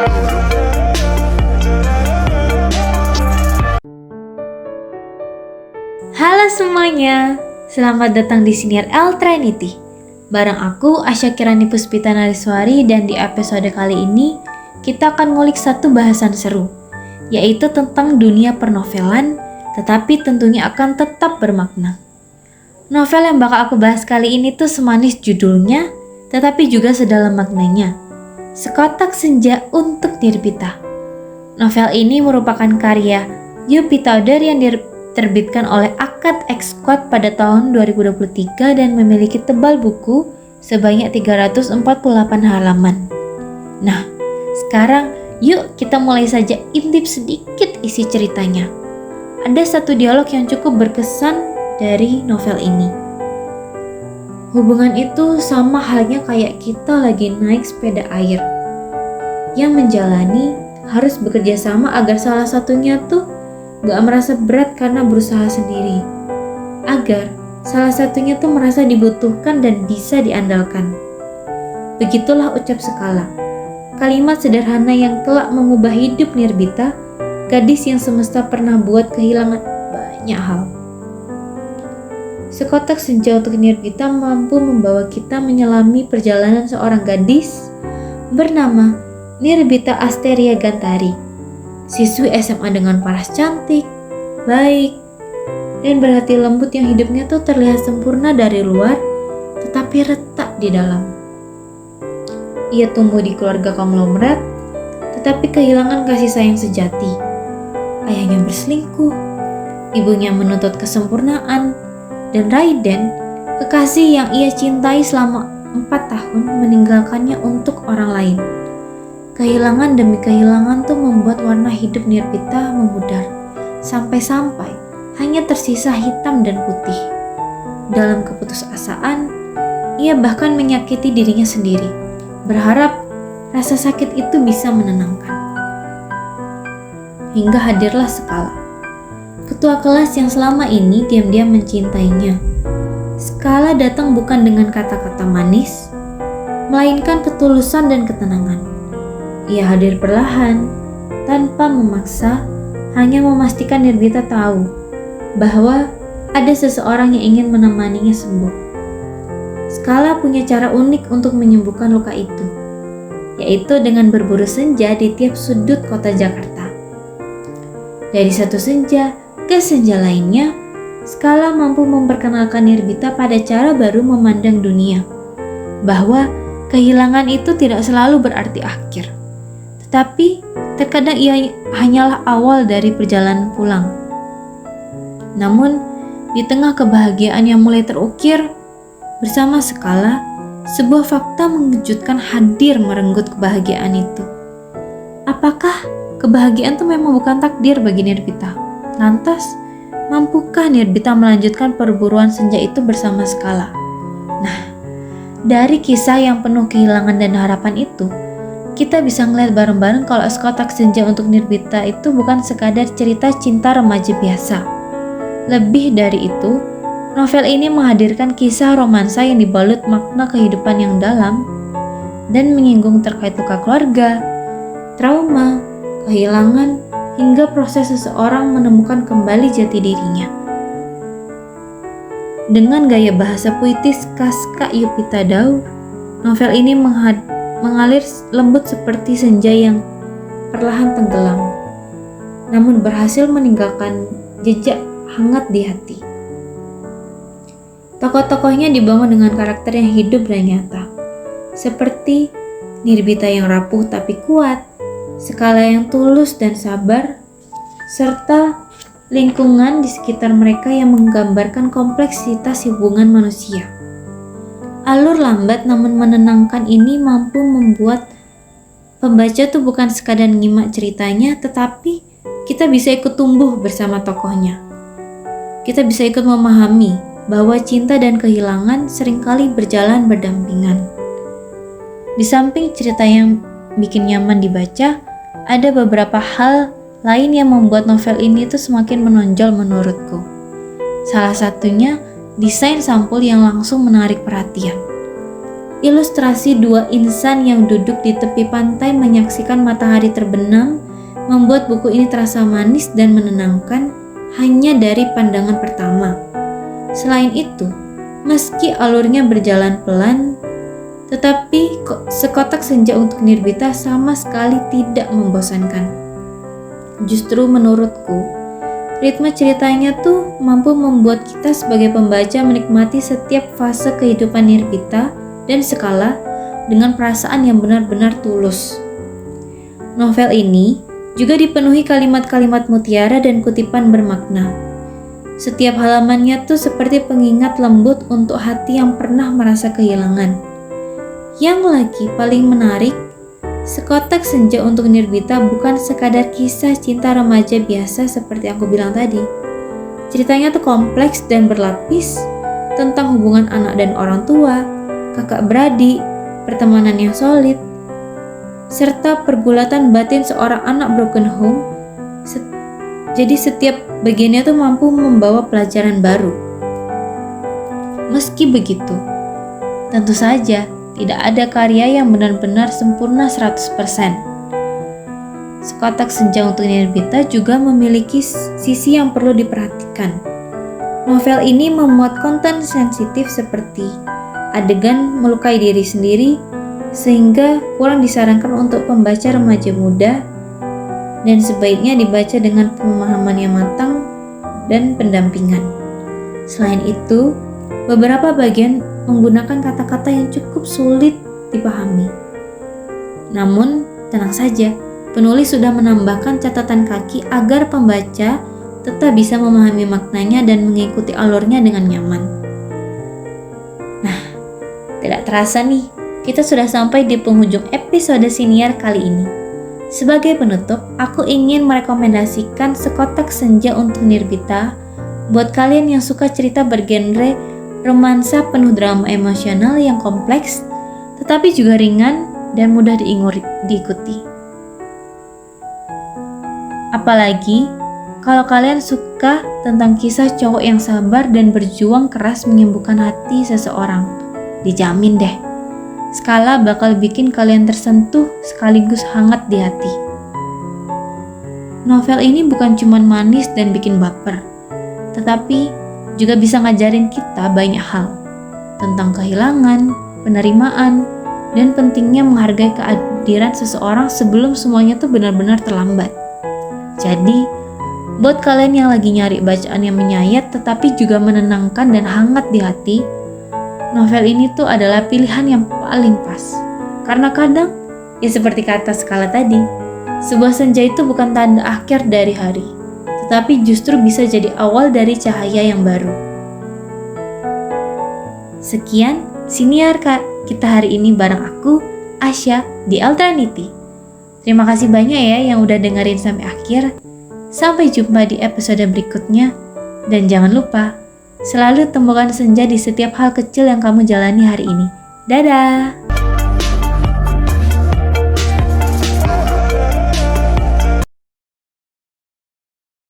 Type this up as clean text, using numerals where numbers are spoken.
Halo semuanya, selamat datang di Siniar El Trinity. Bareng aku, Asya Kirani Puspita Nariswari, dan di episode kali ini kita akan ngulik satu bahasan seru, yaitu tentang dunia pernovelan, tetapi tentunya akan tetap bermakna. Novel yang bakal aku bahas kali ini tuh semanis judulnya, tetapi juga sedalam maknanya. Sekotak Senja untuk Nirbita. Novel ini merupakan karya Yu Pitauder yang diterbitkan oleh Akad X Squad pada tahun 2023 dan memiliki tebal buku sebanyak 348 halaman. Nah, sekarang yuk kita mulai saja intip sedikit isi ceritanya. Ada satu dialog yang cukup berkesan dari novel ini. Hubungan itu sama halnya kayak kita lagi naik sepeda air. Yang menjalani harus bekerja sama agar salah satunya tuh gak merasa berat karena berusaha sendiri. Agar salah satunya tuh merasa dibutuhkan dan bisa diandalkan. Begitulah ucap Sekala. Kalimat sederhana yang kelak mengubah hidup Nirbita, gadis yang semesta pernah buat kehilangan banyak hal. Sekotak Senja untuk Nirbita mampu membawa kita menyelami perjalanan seorang gadis bernama Nirbita Asteria Gantari, siswi SMA dengan paras cantik, baik, dan berhati lembut yang hidupnya tuh terlihat sempurna dari luar, tetapi retak di dalam. Ia tumbuh di keluarga konglomerat, tetapi kehilangan kasih sayang sejati. Ayahnya berselingkuh, ibunya menuntut kesempurnaan, dan Raiden, kekasih yang ia cintai selama 4 tahun, meninggalkannya untuk orang lain. Kehilangan demi kehilangan tuh membuat warna hidup Nirbita memudar, sampai-sampai hanya tersisa hitam dan putih. Dalam keputusasaan, ia bahkan menyakiti dirinya sendiri, berharap rasa sakit itu bisa menenangkan. Hingga hadirlah Sekala, ketua kelas yang selama ini diam-diam mencintainya. Sekala datang bukan dengan kata-kata manis, melainkan ketulusan dan ketenangan. Ia hadir perlahan, tanpa memaksa, hanya memastikan Nirbita tahu bahwa ada seseorang yang ingin menemaninya sembuh. Sekala punya cara unik untuk menyembuhkan luka itu, yaitu dengan berburu senja di tiap sudut kota Jakarta. Dari satu senja ke senja lainnya, Sekala mampu memperkenalkan Nirbita pada cara baru memandang dunia, bahwa kehilangan itu tidak selalu berarti akhir, tetapi terkadang ia hanyalah awal dari perjalanan pulang. Namun, di tengah kebahagiaan yang mulai terukir, bersama Sekala, sebuah fakta mengejutkan hadir merenggut kebahagiaan itu. Apakah kebahagiaan itu memang bukan takdir bagi Nirbita? Lantas, mampukah Nirbita melanjutkan perburuan senja itu bersama Sekala? Nah, dari kisah yang penuh kehilangan dan harapan itu, kita bisa ngeliat bareng-bareng kalau Sekotak Senja untuk Nirbita itu bukan sekadar cerita cinta remaja biasa. Lebih dari itu, novel ini menghadirkan kisah romansa yang dibalut makna kehidupan yang dalam dan menyinggung terkait luka keluarga, trauma, kehilangan, hingga proses seseorang menemukan kembali jati dirinya. Dengan gaya bahasa puitis khas Kak Yu Pitauder, novel ini mengalir lembut seperti senja yang perlahan tenggelam, namun berhasil meninggalkan jejak hangat di hati. Tokoh-tokohnya dibangun dengan karakter yang hidup dan nyata, seperti Nirbita yang rapuh tapi kuat, Sekala yang tulus dan sabar, serta lingkungan di sekitar mereka yang menggambarkan kompleksitas hubungan manusia. Alur lambat namun menenangkan ini mampu membuat pembaca tuh bukan sekadar nyimak ceritanya, tetapi kita bisa ikut tumbuh bersama tokohnya. Kita bisa ikut memahami bahwa cinta dan kehilangan seringkali berjalan berdampingan. Di samping cerita yang bikin nyaman dibaca, ada beberapa hal lain yang membuat novel ini tuh semakin menonjol menurutku. Salah satunya, desain sampul yang langsung menarik perhatian. Ilustrasi dua insan yang duduk di tepi pantai menyaksikan matahari terbenam membuat buku ini terasa manis dan menenangkan hanya dari pandangan pertama. Selain itu, meski alurnya berjalan pelan, tetapi Sekotak Senja untuk Nirbita sama sekali tidak membosankan. Justru menurutku, ritme ceritanya tuh mampu membuat kita sebagai pembaca menikmati setiap fase kehidupan Nirbita dan Sekala dengan perasaan yang benar-benar tulus. Novel ini juga dipenuhi kalimat-kalimat mutiara dan kutipan bermakna. Setiap halamannya tuh seperti pengingat lembut untuk hati yang pernah merasa kehilangan. Yang lagi paling menarik, Sekotak Senja untuk Nirbita bukan sekadar kisah cinta remaja biasa seperti aku bilang tadi. Ceritanya tuh kompleks dan berlapis tentang hubungan anak dan orang tua, kakak beradik, pertemanan yang solid, serta pergulatan batin seorang anak broken home. Jadi setiap bagiannya tuh mampu membawa pelajaran baru. Meski begitu, tentu saja tidak ada karya yang benar-benar sempurna 100%. Sekotak Senja untuk Nirbita juga memiliki sisi yang perlu diperhatikan. Novel ini memuat konten sensitif seperti adegan melukai diri sendiri, sehingga kurang disarankan untuk pembaca remaja muda dan sebaiknya dibaca dengan pemahaman yang matang dan pendampingan. Selain itu, beberapa bagian menggunakan kata-kata yang cukup sulit dipahami. Namun, tenang saja, penulis sudah menambahkan catatan kaki agar pembaca tetap bisa memahami maknanya dan mengikuti alurnya dengan nyaman. Nah, tidak terasa nih, kita sudah sampai di penghujung episode Siniar kali ini. Sebagai penutup, aku ingin merekomendasikan Sekotak Senja untuk Nirbita buat kalian yang suka cerita bergenre romansa penuh drama emosional yang kompleks, tetapi juga ringan dan mudah diikuti. Apalagi kalau kalian suka tentang kisah cowok yang sabar dan berjuang keras menyembuhkan hati seseorang, dijamin deh, Sekala bakal bikin kalian tersentuh sekaligus hangat di hati. Novel ini bukan cuma manis dan bikin baper, tetapi juga bisa ngajarin kita banyak hal tentang kehilangan, penerimaan, dan pentingnya menghargai kehadiran seseorang sebelum semuanya tuh benar-benar terlambat. Jadi, buat kalian yang lagi nyari bacaan yang menyayat tetapi juga menenangkan dan hangat di hati, novel ini tuh adalah pilihan yang paling pas. Karena kadang, ya seperti kata Sekala tadi, sebuah senja itu bukan tanda akhir dari hari, tetapi justru bisa jadi awal dari cahaya yang baru. Sekian Siniar kita hari ini bareng aku, Asya, di Altranity. Terima kasih banyak ya yang udah dengerin sampai akhir. Sampai jumpa di episode berikutnya. Dan jangan lupa, selalu temukan senja di setiap hal kecil yang kamu jalani hari ini. Dadah!